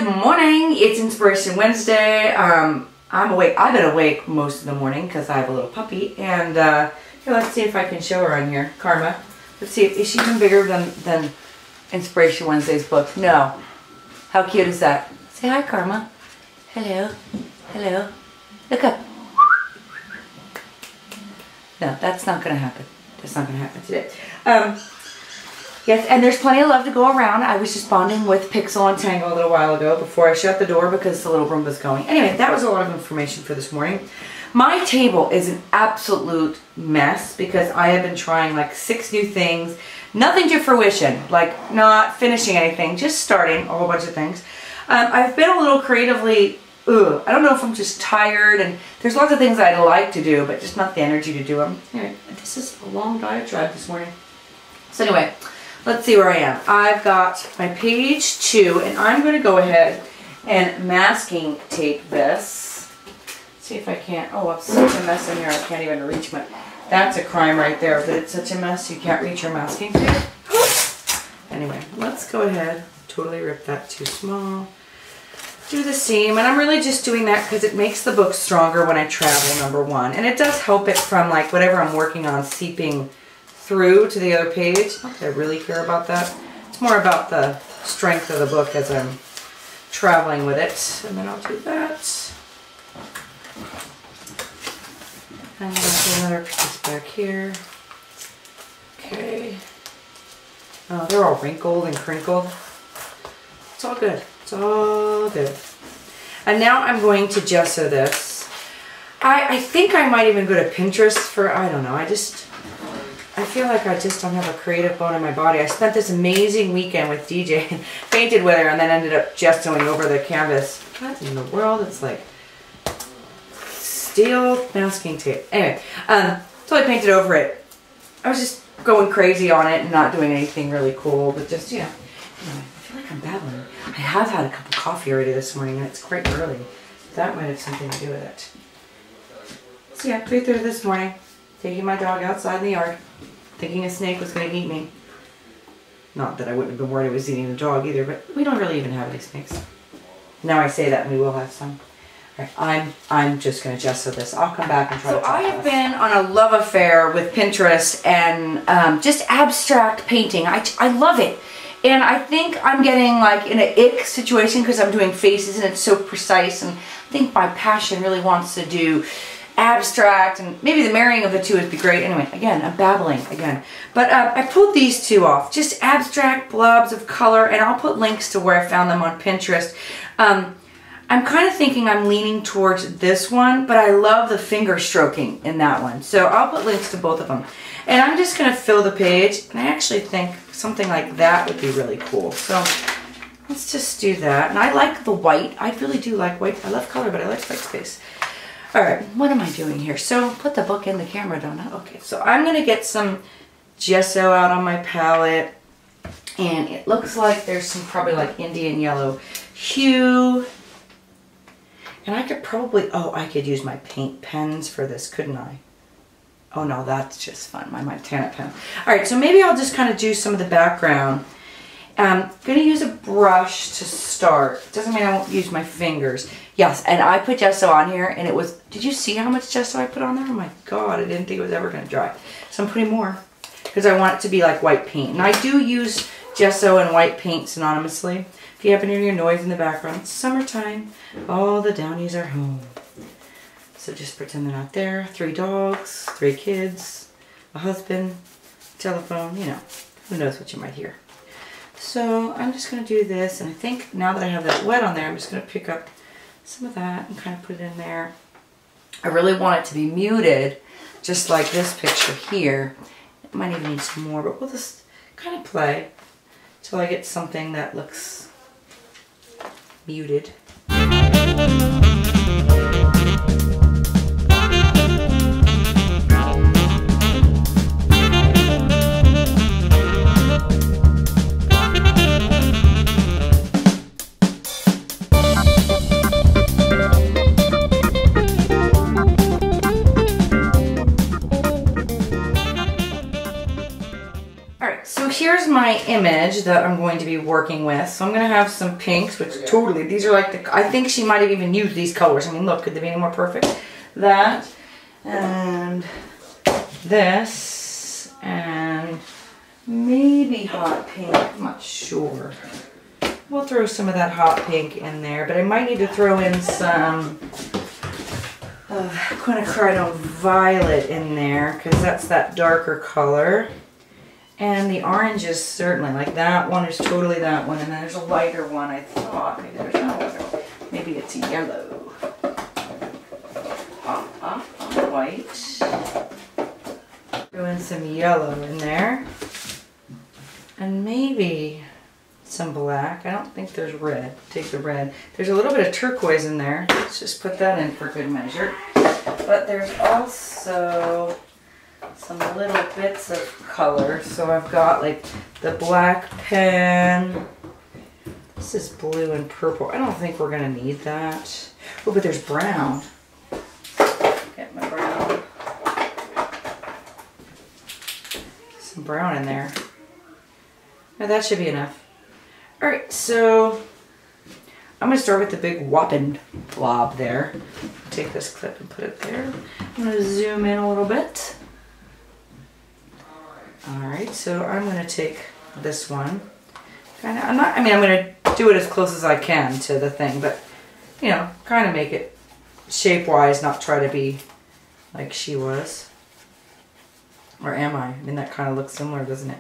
Good morning. It's Inspiration Wednesday. I'm awake. I've been awake most of the morning because I have a little puppy. And here, let's see if I can show her on here. Karma. Let's see. Is she even bigger than Inspiration Wednesday's book? No. How cute is that? Say hi, Karma. Hello. Hello. Look up. No, that's not going to happen. That's not going to happen today. Yes, and there's plenty of love to go around. I was just bonding with Pixel and Tango a little while ago before I shut the door because the little Roomba's going. Anyway, that was a lot of information for this morning. My table is an absolute mess because I have been trying like 6 new things. Nothing to fruition, like not finishing anything, just starting a whole bunch of things. I've been a little creatively, I don't know if I'm just tired, and there's lots of things I'd like to do, but just not the energy to do them. Anyway, this is a long diatribe this morning. So anyway, let's see where I am. I've got my page 2, and I'm going to go ahead and masking tape this. See if I can't. Oh, it's such a mess in here. I can't even reach my. That's a crime right there. That it's such a mess you can't reach your masking tape. Anyway, let's go ahead. Totally rip that too small. Do the seam, and I'm really just doing that because it makes the book stronger when I travel, number one, and it does help it from like whatever I'm working on seeping through to the other page. Not that I really care about that. It's more about the strength of the book as I'm traveling with it. And then I'll do that. And I'll do another piece back here. Okay. Oh, they're all wrinkled and crinkled. It's all good. It's all good. And now I'm going to gesso this. I think I might even go to Pinterest for, I don't know, I feel like I just don't have a creative bone in my body. I spent this amazing weekend with DJ and painted with her and then ended up gessoing over the canvas. What in the world? It's like steel masking tape. Anyway, so I painted over it. I was just going crazy on it and not doing anything really cool, but just, you know. Anyway, I feel like I'm babbling. I have had a cup of coffee already this morning and it's quite early. That might have something to do with it. So yeah, 3:30 this morning. Taking my dog outside in the yard, thinking a snake was going to eat me. Not that I wouldn't have been worried it was eating the dog either, but we don't really even have any snakes. Now I say that and we will have some. All right, I'm just going to gesso this. I'll come back and try to talk. So I have been on a love affair with Pinterest and just abstract painting. I love it. And I think I'm getting like in an ick situation because I'm doing faces and it's so precise, and I think my passion really wants to do abstract, and maybe the marrying of the two would be great. Anyway, again, I'm babbling again. But I pulled these two off. Just abstract blobs of color, and I'll put links to where I found them on Pinterest. I'm kind of thinking I'm leaning towards this one, but I love the finger stroking in that one. So I'll put links to both of them. And I'm just going to fill the page, and I actually think something like that would be really cool. So let's just do that. And I like the white. I really do like white. I love color, but I like white space. All right, what am I doing here? So put the book in the camera, Donna. Okay, so I'm going to get some gesso out on my palette. And it looks like there's some probably like Indian yellow hue. And I could probably, I could use my paint pens for this, couldn't I? Oh no, that's just fun, my Montana pen. All right, so maybe I'll just kind of do some of the background. I'm going to use a brush to start. Doesn't mean I won't use my fingers. Yes, and I put gesso on here, and it was, did you see how much gesso I put on there? Oh my God, I didn't think it was ever going to dry. So I'm putting more because I want it to be like white paint. And I do use gesso and white paint synonymously. If you happen to hear noise in the background, it's summertime. All the Downeys are home. So just pretend they're not there. 3 dogs, 3 kids, a husband, telephone, you know, who knows what you might hear. So I'm just going to do this, and I think now that I have that wet on there, I'm just going to pick up some of that and kind of put it in there. I really want it to be muted, just like this picture here. It might even need some more, but we'll just kind of play until I get something that looks muted. my image that I'm going to be working with. So I'm going to have some pinks, which totally, these are like the, I think she might have even used these colors. I mean, look, could they be any more perfect? That, and this, and maybe hot pink, I'm not sure. We'll throw some of that hot pink in there, but I might need to throw in some quinacridone violet in there, because that's that darker color. And the orange is certainly, like that one is totally that one, and then there's a lighter one, I thought. Maybe there's another. Maybe it's yellow. White. Throw in some yellow in there. And maybe some black. I don't think there's red. Take the red. There's a little bit of turquoise in there. Let's just put that in for good measure. But there's also some little bits of color. So I've got like the black pen. This is blue and purple. I don't think we're gonna need that. Oh, but there's brown. Get my brown. Some brown in there. Now that should be enough. Alright, so I'm going to start with the big whopping blob there. Take this clip and put it there. I'm going to zoom in a little bit. Alright, so I'm going to take this one. I'm going to do it as close as I can to the thing, but, you know, kind of make it shape-wise, not try to be like she was. Or am I? I mean, that kind of looks similar, doesn't it?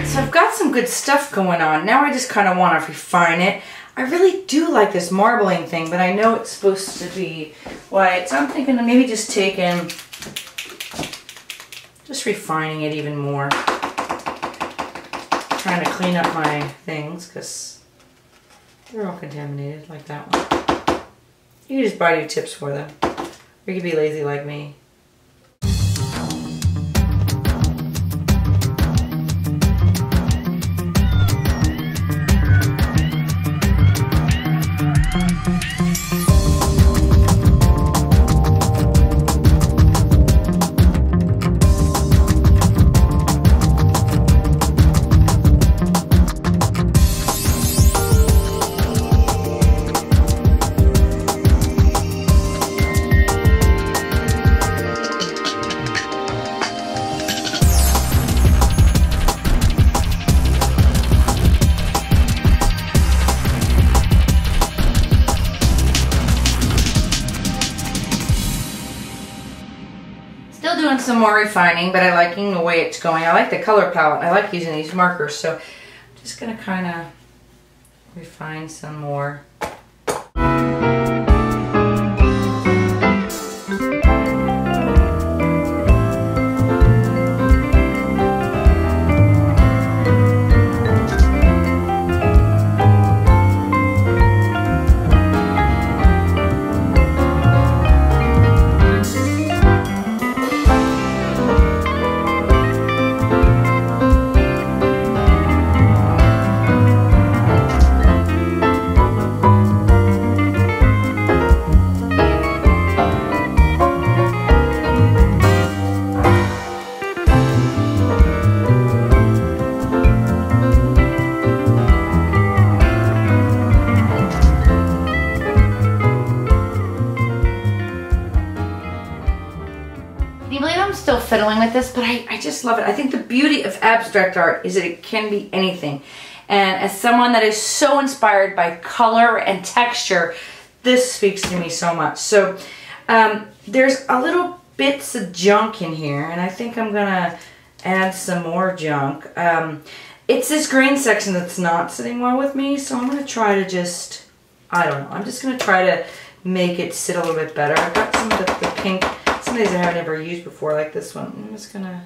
So I've got some good stuff going on. Now I just kind of want to refine it. I really do like this marbling thing, but I know it's supposed to be white. So I'm thinking of maybe just refining it even more. Trying to clean up my things because they're all contaminated like that one. You can just buy new tips for them. Or you could be lazy like me. Some more refining, but I liking the way it's going. I like the color palette. I like using these markers, so I'm just going to kind of refine some more. Fiddling with this, but I just love it. I think the beauty of abstract art is that it can be anything. And as someone that is so inspired by color and texture, this speaks to me so much. So there's a little bits of junk in here, and I think I'm gonna add some more junk. It's this green section that's not sitting well with me, so I'm gonna try to just I don't know. I'm just going to try to make it sit a little bit better. I've got some of the pink, some of these I haven't ever used before, like this one. I'm just going to...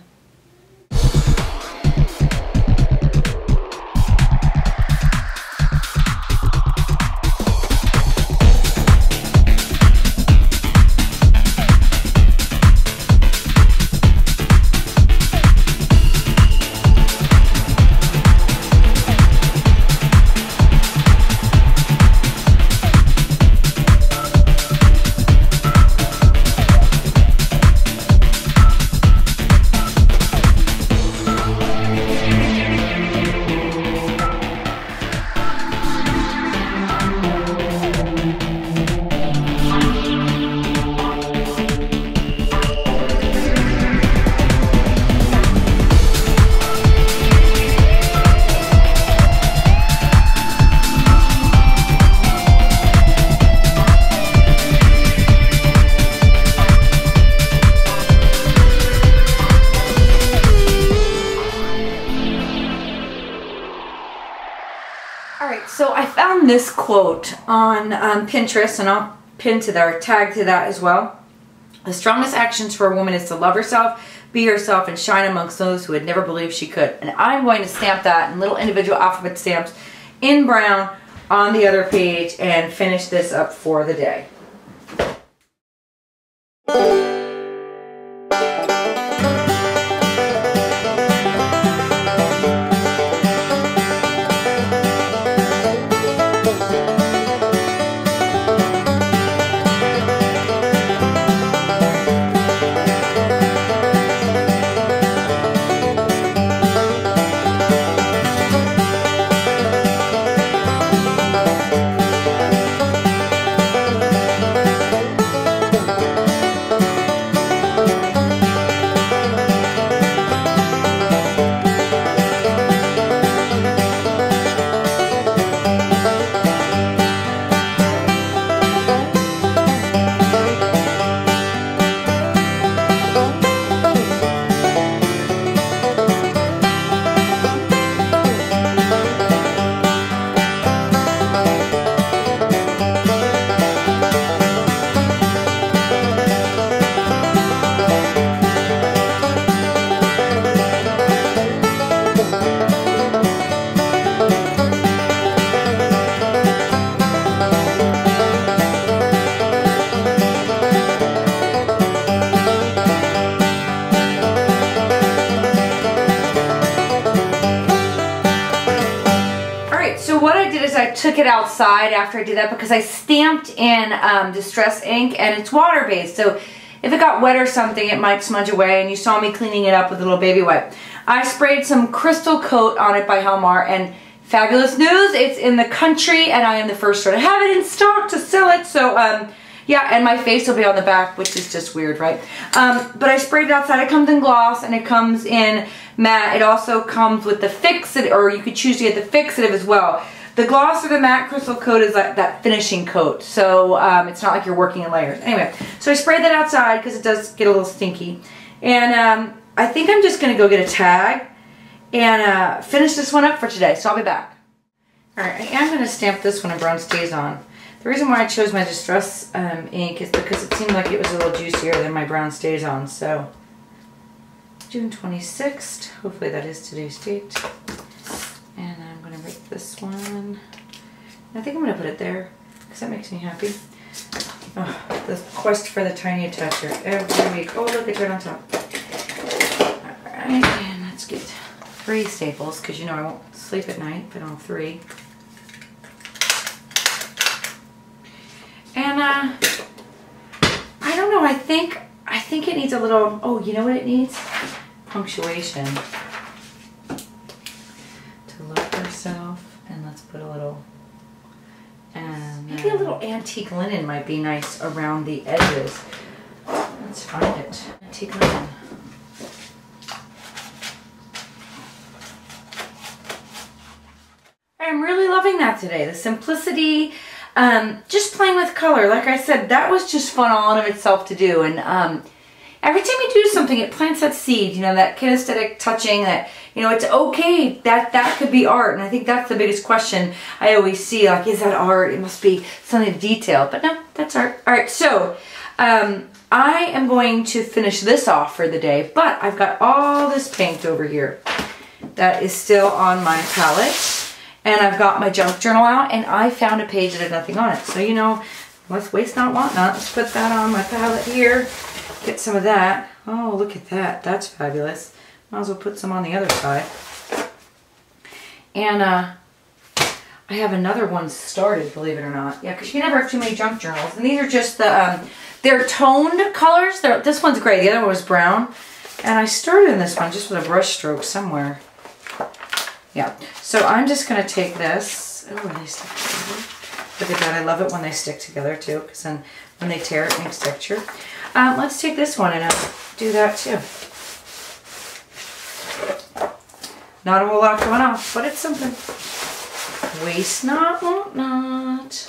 So I found this quote on Pinterest, and I'll pin to that or tag to that as well. The strongest actions for a woman is to love herself, be herself, and shine amongst those who had never believed she could. And I'm going to stamp that in little individual alphabet stamps in brown on the other page and finish this up for the day. I took it outside after I did that because I stamped in Distress ink, and it's water based, so if it got wet or something it might smudge away, and you saw me cleaning it up with a little baby wipe. I sprayed some Crystal Coat on it by Helmar, and fabulous news, it's in the country and I am the first store to have it in stock to sell it. So yeah, and my face will be on the back, which is just weird, right? But I sprayed it outside. It comes in gloss and it comes in matte. It also comes with the Fixative, or you could choose to get the Fixative as well. The gloss or the matte Crystal Coat is like that finishing coat, so it's not like you're working in layers. Anyway, so I sprayed that outside because it does get a little stinky. And I think I'm just going to go get a tag and finish this one up for today, so I'll be back. Alright, I am going to stamp this one in Brown Stays On. The reason why I chose my Distress ink is because it seemed like it was a little juicier than my Brown Stays On. So, June 26th, hopefully that is today's date. And I'm going to rip this one. I think I'm going to put it there because that makes me happy. Oh, the quest for the tiny attacher every week. Oh, look, it's right on top. Alright, and let's get 3 staples because you know I won't sleep at night if I don't have 3. And I don't know, I think it needs a little, oh, you know what it needs? Punctuation. To love herself, and let's put a little, and maybe a little antique linen might be nice around the edges. Let's find it. Antique linen. I'm really loving that today. The simplicity, just playing with color. Like I said, that was just fun all in of itself to do. And every time you do something, it plants that seed, you know, that kinesthetic touching, that, you know, it's okay, that could be art. And I think that's the biggest question I always see, like, is that art? It must be something detailed. But no, that's art. All right, so I am going to finish this off for the day, but I've got all this paint over here that is still on my palette. And I've got my junk journal out, and I found a page that had nothing on it. So, you know, let's waste not, want not. Let's put that on my palette here. Get some of that. Oh, look at that. That's fabulous. Might as well put some on the other side. And I have another one started, believe it or not. Yeah, because you can never have too many junk journals. And these are just the, they're toned colors. This one's gray. The other one was brown. And I started in this one just with a brush stroke somewhere. Yeah, so I'm just going to take this. Oh, they stick together. Look at that. I love it when they stick together too, because then when they tear, it makes texture. Let's take this one and do that too. Not a whole lot going off, but it's something. Waste not, want not.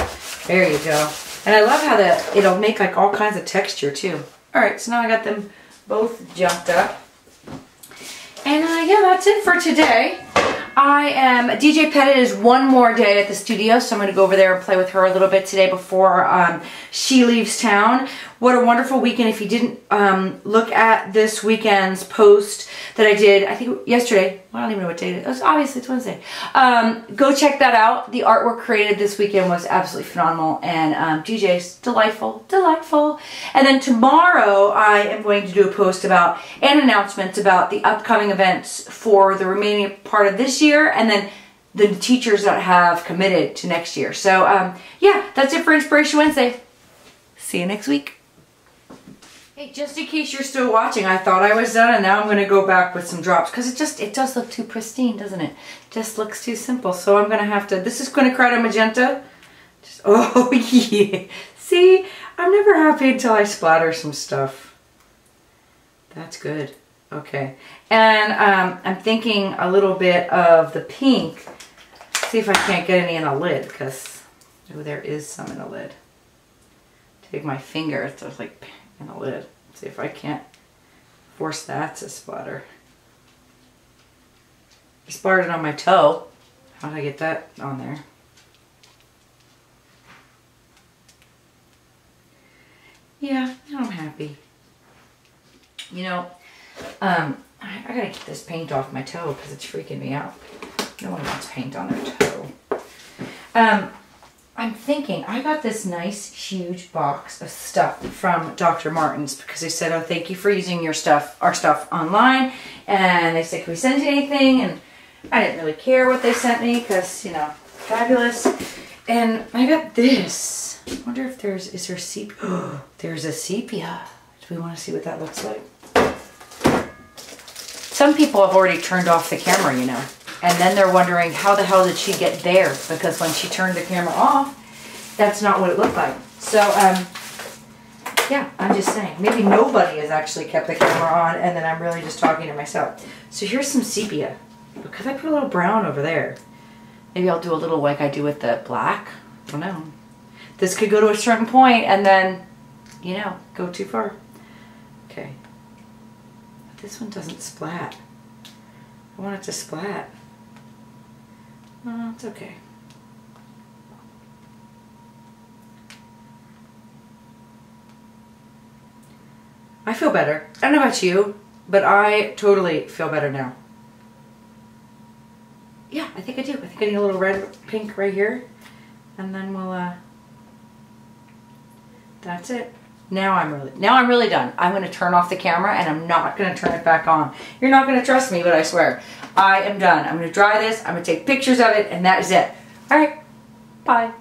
There you go. And I love how it'll make like all kinds of texture too. All right, so now I got them both jumped up. And yeah, that's it for today. DJ Pettit is one more day at the studio, so I'm going to go over there and play with her a little bit today before she leaves town. What a wonderful weekend. If you didn't look at this weekend's post that I did, I think yesterday, well, I don't even know what day it is. Obviously, it's Wednesday. Go check that out. The artwork created this weekend was absolutely phenomenal, and DJ's delightful, delightful. And then tomorrow, I am going to do a post about, and announcements about the upcoming events for the remaining part of this year, and then the teachers that have committed to next year. So, yeah, that's it for Inspiration Wednesday. See you next week. Hey, just in case you're still watching, I thought I was done, and now I'm going to go back with some drops, because it does look too pristine, doesn't it? It just looks too simple. So I'm going to have to, this is quinacridone magenta. Oh, yeah. See, I'm never happy until I splatter some stuff. That's good. Okay. And I'm thinking a little bit of the pink. See if I can't get any in the lid, because oh, there is some in the lid. Take my finger, it's like in the lid. See if I can't force that to splatter. I splattered it on my toe. How did I get that on there? Yeah, now I'm happy. You know, I gotta get this paint off my toe because it's freaking me out. No one wants paint on their toe. I'm thinking, I got this nice, huge box of stuff from Dr. Martin's because they said, oh, thank you for using your stuff, our stuff online. And they said, can we send you anything? And I didn't really care what they sent me because, you know, fabulous. And I got this. I wonder if is there sepia? Oh, there's a sepia. Do we want to see what that looks like? Some people have already turned off the camera, you know. And then they're wondering, how the hell did she get there? Because when she turned the camera off, that's not what it looked like. So, yeah, I'm just saying. Maybe nobody has actually kept the camera on, and then I'm really just talking to myself. So here's some sepia. Because I put a little brown over there. Maybe I'll do a little like I do with the black. I don't know. This could go to a certain point, and then, you know, go too far. Okay. But this one doesn't splat. I want it to splat. No, it's okay. I feel better. I don't know about you, but I totally feel better now. Yeah, I think I do. I think I need a little red, pink right here. And then we'll, that's it. Now I'm really done. I'm going to turn off the camera and I'm not going to turn it back on. You're not going to trust me, but I swear. I am done. I'm going to dry this. I'm going to take pictures of it, and that is it. All right. Bye.